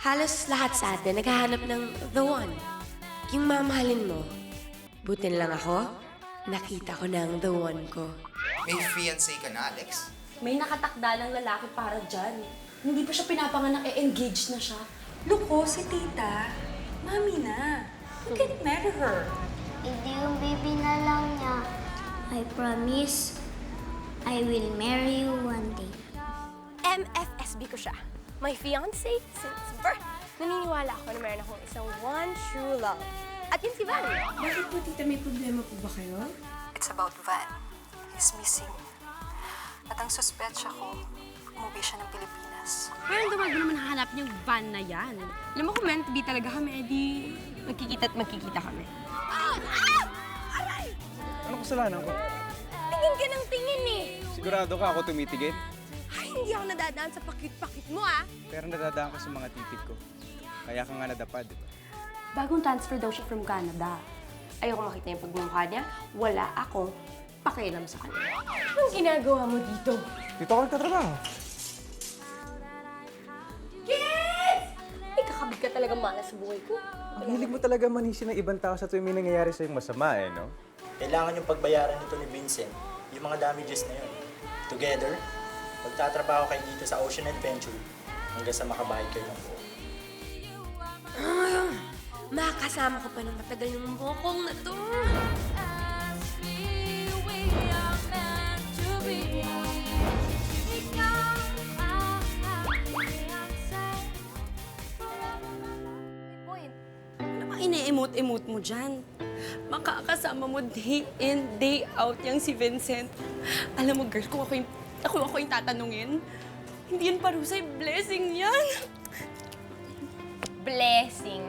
Halos lahat sa atin naghahanap ng the one. Yung mamahalin mo. Buti na lang ako, nakita ko na ang the one ko. May fiancé ka na, Alex? May nakatakda ng lalaki para dyan. Hindi pa siya pinapanganak, engaged na siya. Look ko, si tita. Mami na. You can marry her. Hindi yung baby na lang niya. I promise, I will marry you one day. MFSB ko siya. My fiancé since birth. Naniniwala ako na meron akong isang one true love. At yun si Van. Bakit po, tita, may problema po ba kayo? It's about Van. He's missing. At ang suspetsya ko, umuwi siya ng Pilipinas. Parang dumago naman hahanap niyang van na yan. Alam mo kung meant to be talaga kami, edi magkikita at magkikita kami. Ano kasalanan ko? Tingin ka ng tingin eh. Sigurado ka ako tumitigil? Ay, hindi ako nadadaan sa pakit-pakit mo ah. Pero nadadaan ka sa mga titig ko. Kaya ka nga nadapa, di ba? Bagong transfer daw siya from Canada. Ayoko makita yung pagmumukha niya. Wala akong pakialam sa kanya. Anong ginagawa mo dito? Dito ako nagtatrabaho. Kids! Ikakabig ka talaga malas sa buhay ko. Ang hilig mo talaga manisin ng ibang tao sa tuwing may nangyayari sa'yong masama, eh, no? Kailangan yung pagbayaran nito ni Vincent, yung mga damages na yun. Together, magtatrabaho kayo dito sa Ocean Adventure hanggang sa makabayad kayo ng buo. Makakasama ko pa ng matagal yung bokong na to. Ano ba ine-emote-emote mo dyan? Makakasama mo day in, day out yung si Vincent. Alam mo, girl, kung ako yung tatanungin, hindi yan parusay, blessing yan. Blessing.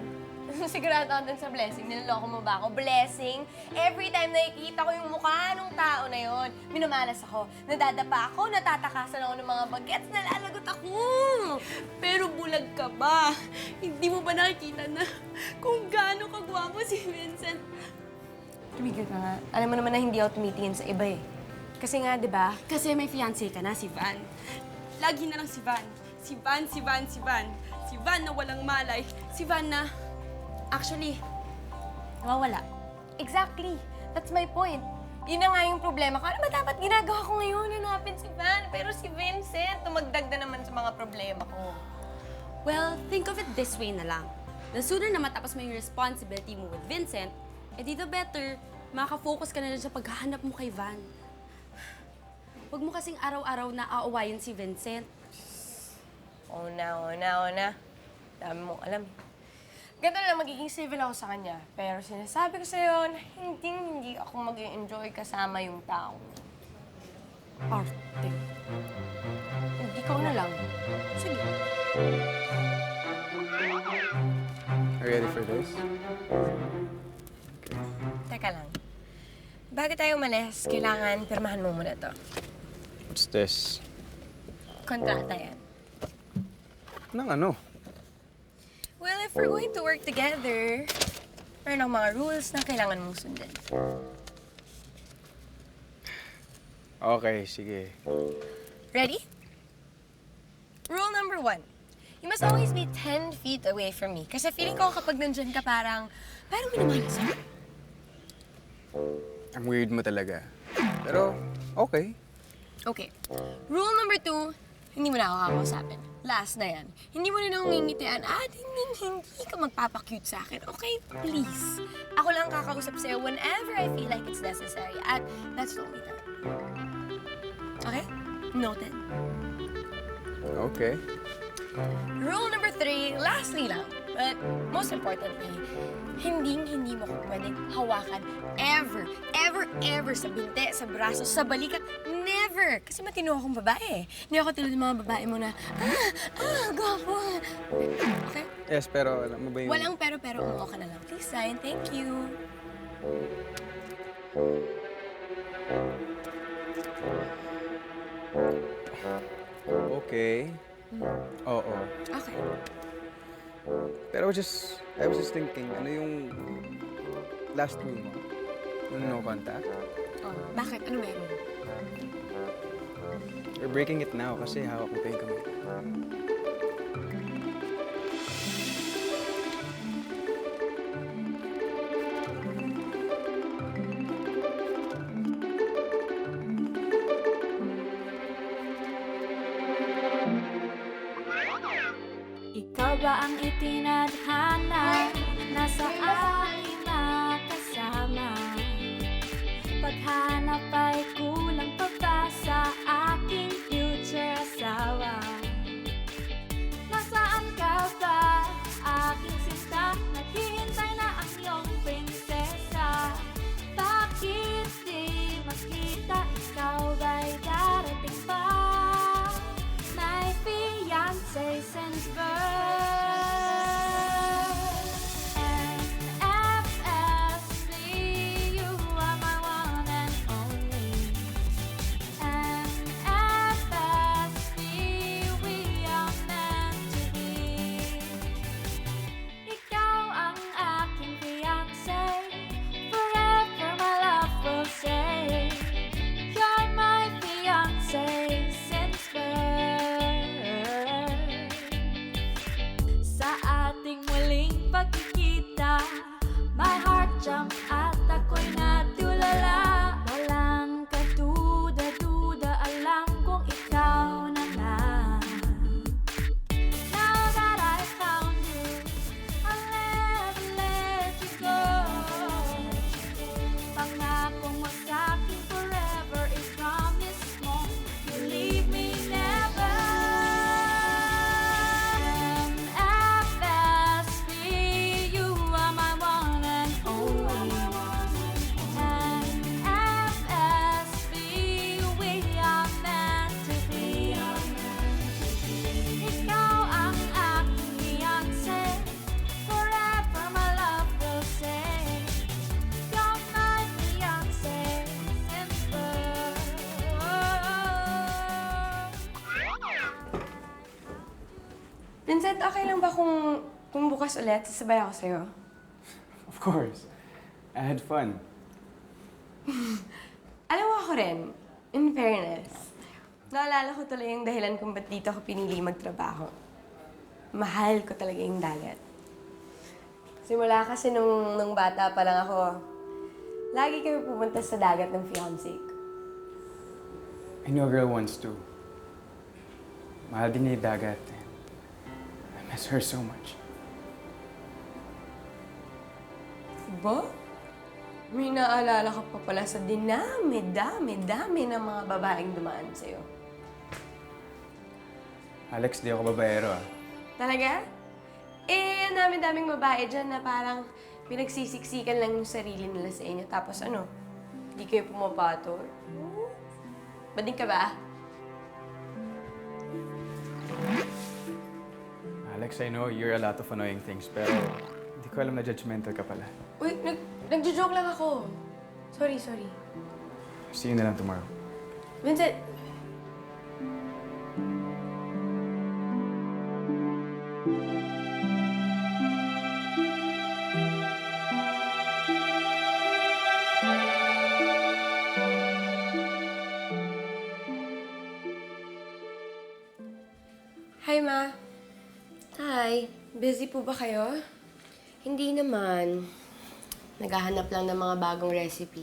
Sigurado ako dun sa blessing. Niloloko mo ba ako? Blessing. Every time nakikita ko yung mukha ng tao na yon, minamalas ako. Nadadapa ako, natatakasan ako ng mga bagets, nalalagot ako. Pero bulag ka ba? Hindi mo ba nakikita na kung gaano kagwapo si Vincent? Tumigil ka nga. Alam mo naman na hindi ako tumitingin sa iba eh. Kasi nga, di ba? Kasi may fiancé ka na, si Van. Lagi na lang si Van. Si Van, si Van, si Van. Si Van na walang malay. Si Van na, actually, nawawala. Exactly. That's my point. Yun na nga yung problema ko. Ano ba dapat ginagawa ko ngayon? Hanapin si Van. Pero si Vincent, tumagdag na naman sa mga problema ko. Well, think of it this way na lang. The sooner na matapos mo yung responsibility mo with Vincent, edi the better, makaka-focus ka na rin sa paghahanap mo kay Van. Huwag mo kasing araw-araw na aawayin si Vincent. Oh na. Dami mong alam. Ganito na lang, magiging civil ako sa kanya. Pero sinasabi ko sa'yo na hindi ako mag-enjoy kasama yung tao. Arte. Hindi ko na lang. Sige. Are you ready for this? Teka lang. Bago tayo umalis, kailangan pirmahan mo muna to. What's this? Kontrata yan. Nang ano? Well, if we're going to work together, meron akong mga rules na kailangan mong sundin. Okay, sige. Ready? Rule number 1. You must always be 10 feet away from me. Kasi feeling ko kapag nandyan ka parang minamalas ako. Ang weird mo talaga. Pero, okay. Okay. Rule number 2, hindi mo na ako kakausapin. Last na yan. Hindi mo rin ako ngingitian at hindi ka magpapakute sa akin. Okay? Please. Ako lang kakausap sa'yo whenever I feel like it's necessary. At that's the only time. Okay? Noted. Okay. Rule number 3, lastly lang, but most importantly, hindi mo ko pwedeng hawakan ever sa binte, sa braso, sa balikat, never! Kasi matino akong babae. Hindi ako tulad ng mga babae mo na, gwapo. Okay? Yes, pero alam mo ba yung... Walang pero, umuo ka na lang. Please sign, thank you. Okay. Oo. Okay. Pero I was just thinking, ano yung last rule mo? No contact? Oh, bakit? Ano meron? We're breaking it now kasi hawak mo pa yung kamay. Ikaw ba ang itinadhana na sa aking makasama? Paghanap ay kulang pa ba sa aking future asawa? Nasaan ka ba, aking sinta? Naghihintay na ang iyong prinsesa. Bakit di makita? Ikaw ba'y darating pa? My fiancé since birth. NFSB, you are my one and only. NFSB, we are meant to be. Ikaw ang aking fiancé, forever my love will say. You're my fiancé since birth. Sa ating muling pagkikita, my heart jumped at ako'y natulala. Walang kaduda-duda, alam kong ikaw na nga. Now that I found you, I'll never let you go. Pangakong mo sa'kin forever, I promise mo, you'll leave me never. NFSB, you are my one and only. NFSB, we are meant to be. Ikaw ang aking fiancé, forever my love will say. You're my fiancé since birth. Vincent, okay lang ba kung bukas ulit, sasabay ako sa'yo? Of course. I had fun. Alam mo ako rin, in fairness, naalala ko tuloy yung dahilan kung ba't dito ako pinili magtrabaho. Mahal ko talaga yung dagat. Simula kasi nung bata pa lang ako, lagi kami pupunta sa dagat ng fiancé ko. I know a girl wants to. Mahal din niya yung dagat. I miss her so much. Ba? May naalala ka pa pala sa dami ng mga babaeng dumaan sa'yo. Alex, di ako babaero ah. Talaga? Eh, ang dami-daming babae dyan na parang pinagsisiksikan lang yung sarili nila sa inyo. Tapos ano, hindi kayo pumapatol. Bading ka ba? Alex, I know you're a lot of annoying things, pero hindi ko alam na judgmental ka pala. Uy, nagjo-joke lang ako. Sorry. See you na lang tomorrow. Vincent! Hi, Ma. Hi, Busy po ba kayo? hindi naman. Naghahanap lang ng mga bagong recipe.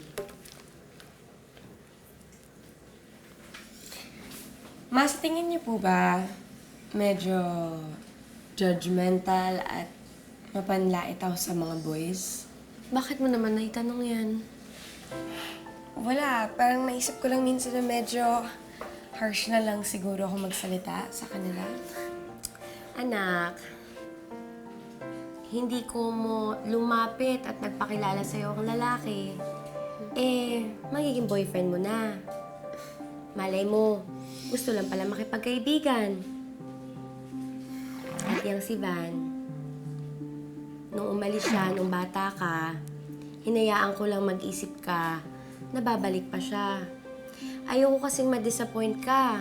Ma, sa tingin niyo po ba medyo judgmental at mapanlait ako sa mga boys? Bakit mo naman naitanong yan? Wala. Parang naisip ko lang minsan na medyo harsh na lang siguro ako magsalita sa kanila. Anak, hindi ko mo lumapit at nagpakilala sa'yo ang lalaki. Eh, magiging boyfriend mo na. Malay mo, gusto lang pala makipagkaibigan. At yang si Van, nung umalis siya, nung bata ka, hinayaan ko lang mag-isip ka na babalik pa siya. Ayoko kasing ma-disappoint ka.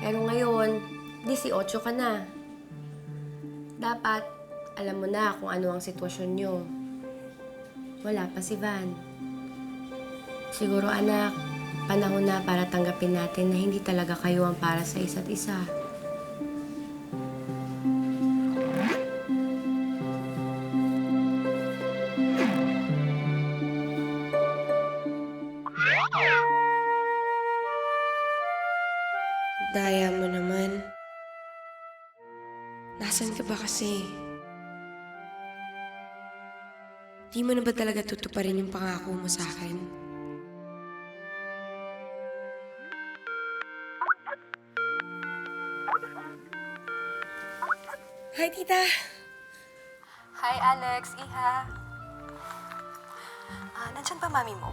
Pero ngayon, 18 ka na. Dapat, alam mo na kung ano ang sitwasyon nyo. Wala pa si Van. Siguro anak, panahon na para tanggapin natin na hindi talaga kayo ang para sa isa't isa. Daya mo naman. Nasaan ka ba kasi? Di mo na ba talaga tutuparin yung pangako mo sa akin? Hi, tita. Hi, Alex. Iha. Nandyan ba mami mo?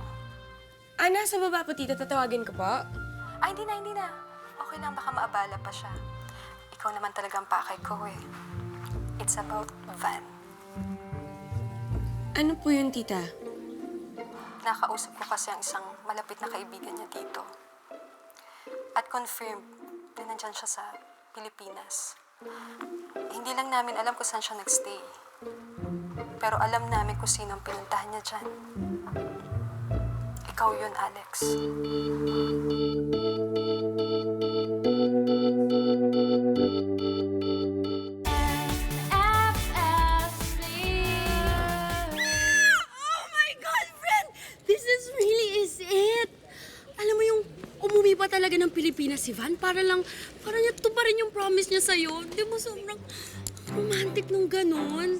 Nasa baba po, tita. Tatawagin ko po. Hindi na, hindi na. Okay lang, baka maabala pa siya. Ikaw naman talagang pakay ko eh. It's about Van. Ano po yun, tita? Nakausap ko kasi ang isang malapit na kaibigan niya dito. At confirmed na nandyan siya sa Pilipinas. Hindi lang namin alam kung saan siya nagstay. Pero alam namin kung sino ang pinuntahan niya dyan. Ikaw yun, Alex. Oh my God, friend! This is it! Alam mo yung umuwi pa talaga ng Pilipinas si Van para niya tuparin yung promise niya sa'yo. Di mo sobrang romantic nung ganon.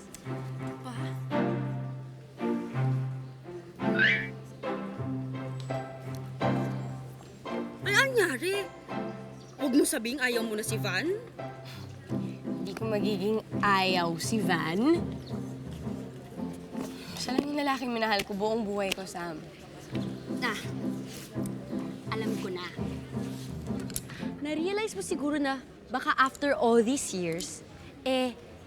Pa? Ay, anyari? Huwag mo sabing ayaw mo na si Van? Hindi ko magiging ayaw si Van. Siya lang yung lalaking minahal ko buong buhay ko, Sam. Alam ko na. Na-realize mo siguro na baka after all these years,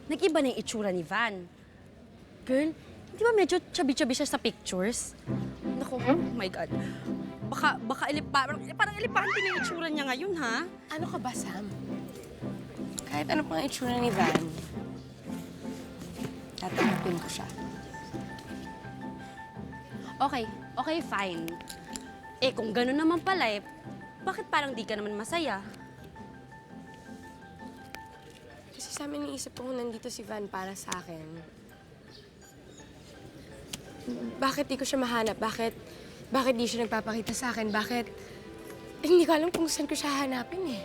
nag-iba na yung itsura ni Van. Girl, di ba medyo chubby-chubby siya sa pictures? Naku, oh my God. Parang elepante na yung itsura niya ngayon, ha? Ano ka ba, Sam? Kahit ano pang itsura ni Van, tatanggapin ko siya. Okay, fine. Kung gano'n naman pala, bakit parang di ka naman masaya? Kasi sa amin iniisip ko kung nandito si Van para sa akin. Bakit di ko siya mahanap? Bakit di siya nagpapakita sa akin? Bakit? Hindi ko alam kung saan ko siya hanapin eh.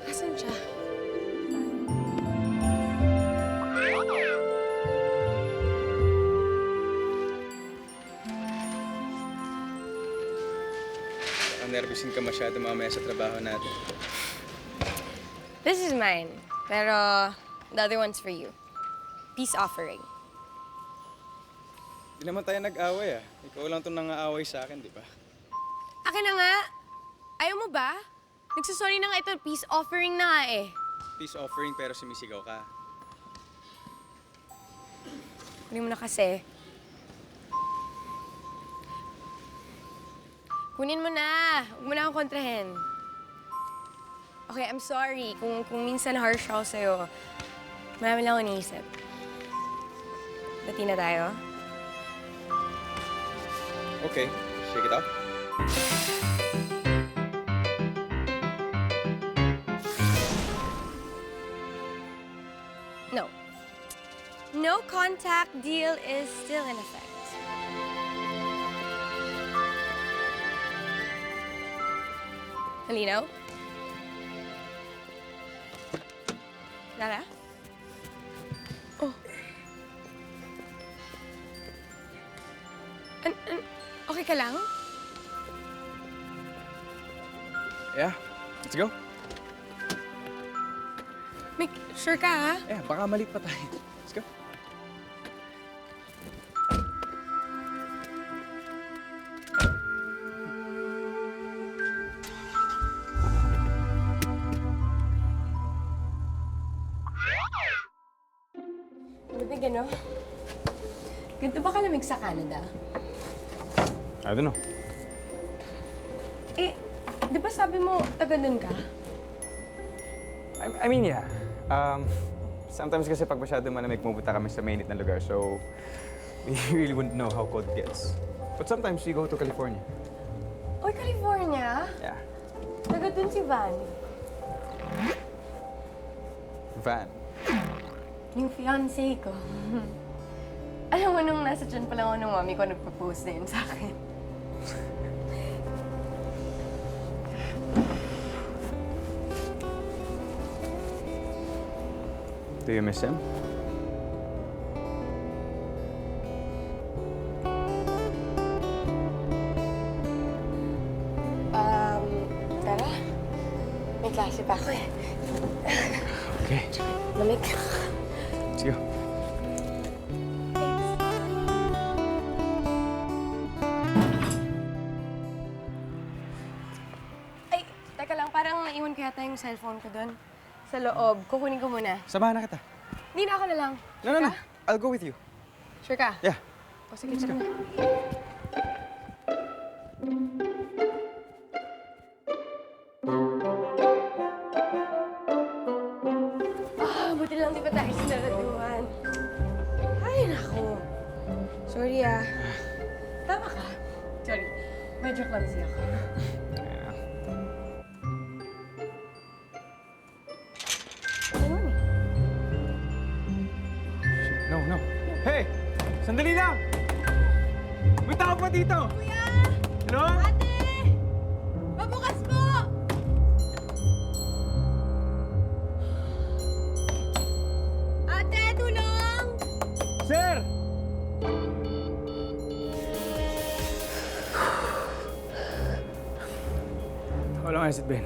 Asan siya? Nervousin ka masyado mamaya sa trabaho natin. This is mine. Pero the other one's for you. Peace offering. Di naman tayo nag-away ah. Ikaw lang itong nang-aaway sa akin, di ba? Akin na nga. Ayaw mo ba? Nagsasorry na nga ito. Peace offering na nga eh. Peace offering pero sumisigaw ka. Kunin mo na kasi. Kunin mo na. Huwag mo na akong kontrahin. Okay, I'm sorry kung minsan harsh ako sa'yo. Marami lang ako iniisip. Bati na tayo? Okay, shake it out. No. No contact deal is still in effect. Malinaw? Lara? Oh. Okay ka lang? Yeah, let's go. Sure ka, ha? Yeah, baka mali pa tayo. Let's go. Bibig, ano? Ganito ba kalamig sa Canada? I don't know. Di ba sabi mo, taga dun ka? I mean, yeah. Sometimes kasi pag masyado malamig, pumunta kami sa mainit na lugar. So, we really wouldn't know how cold it gets. But sometimes we go to California. Oy, California? Yeah. Taga dun si Van. Van. Yung fiancé ko. Alam mo, nung nasa dyan pa lang ako ng mami ko, nag-propose na yun sa akin. Do you miss him? Tara. May klase pa ako eh. Okay. Lamig. Let's go. Ay, teka lang. Parang naiwan ko yata yung cellphone ko doon. Sa loob. Kukunin ko muna. Samahan na kita. Nina, ako na lang. No. I'll go with you. Sure ka? Yeah. O, sige, sige. Buti lang di pa tayo sinaraduhan. Ay, naku. Sorry ah. Tama ka. Sorry. Medyo clumsy ako. Ano eh? No. Hey! Sandali lang! May tao pa dito! Kuya! Hello? Ate! Mabukas po! Ate, tulong! Sir! How long has it been?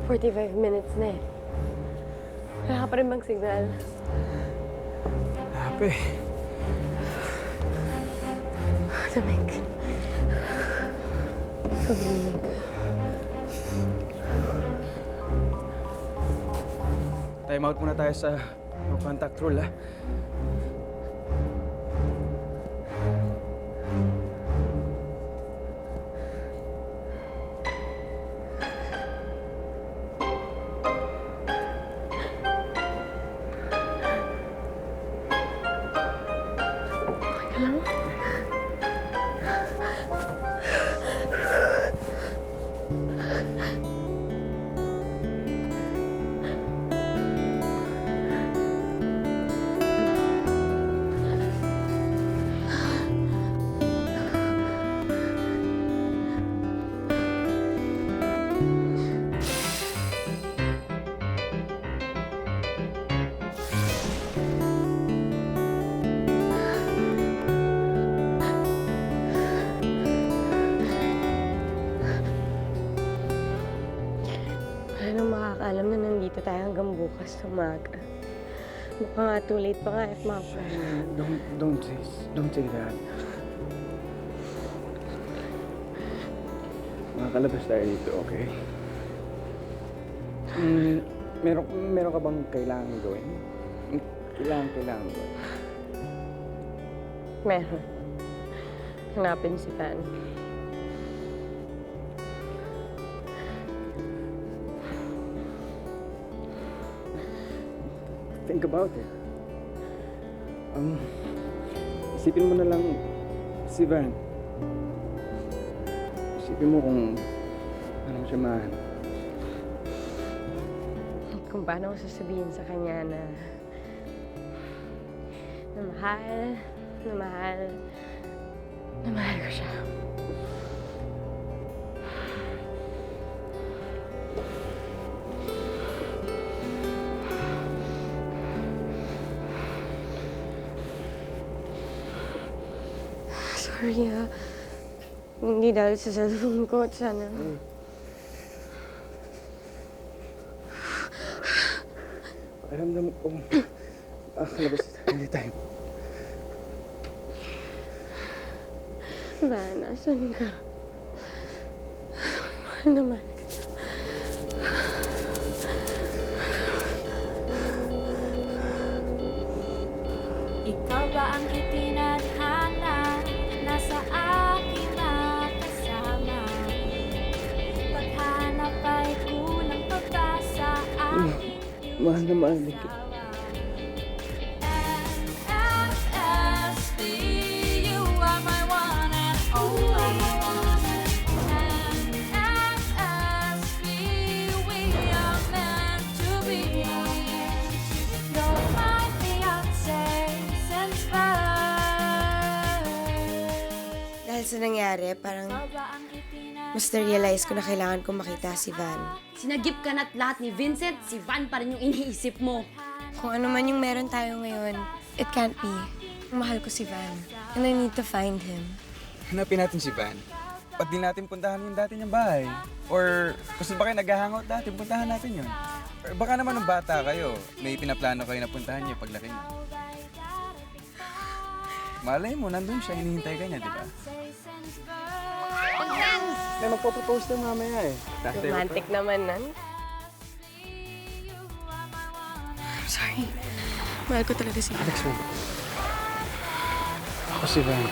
45 minutes na eh. Wala ka pa rin bang signal? Happy. Lamig. Sobrang lamig. Time out muna tayo sa no contact rule, ha? Paano makakaalam na nandito tayo hanggang bukas sa umaga? Baka nga too late pa nga if Don't say that. Makakalabas tayo dito, okay? Meron ka bang kailangan gawin? Kailangan gawin. Meron. Hanapin si Van. Think about it. Isipin mo na lang si Van. Isipin mo kung anong siya mahal. Kung paano ko sasabihin sa kanya na mahal ko siya. Sorry ah. Hindi dahil sa cellphone ko at sana. Pakiramdam ko kalabas tayo. Van, asan ka? Mahal naman. Ikaw ba ang itinadhana na sa akin nakasama? Paghanap ay kulang pa ba sa aking Mahal na mahal din kita. NFSD, you are my one and only. NFSD, we are meant to be. You're my fiancé since birth. Dahil sa nangyari, parang Ikaw ba ang itinadhana mas na-realize ko na kailangan kong makita si Van. Sinagip ka na't lahat ni Vincent, si Van pa rin yung iniisip mo. Kung ano man yung meron tayo ngayon, it can't be. Mahal ko si Van, and I need to find him. Hanapin natin si Van. Ba't di natin puntahan yung dati niyang bahay? Or kung saan ba kayo nag-hangout dati, puntahan natin yun. Or baka naman nung bata kayo, may pinaplano kayo na puntahan niyo paglaki niyo. Malay mo, nandun siya, hinihintay ka niya, di ba? May magpo-propose na mamaya eh. Romantic naman nan. Sorry. Mahal ko talaga si Van. Alex, ako si Van.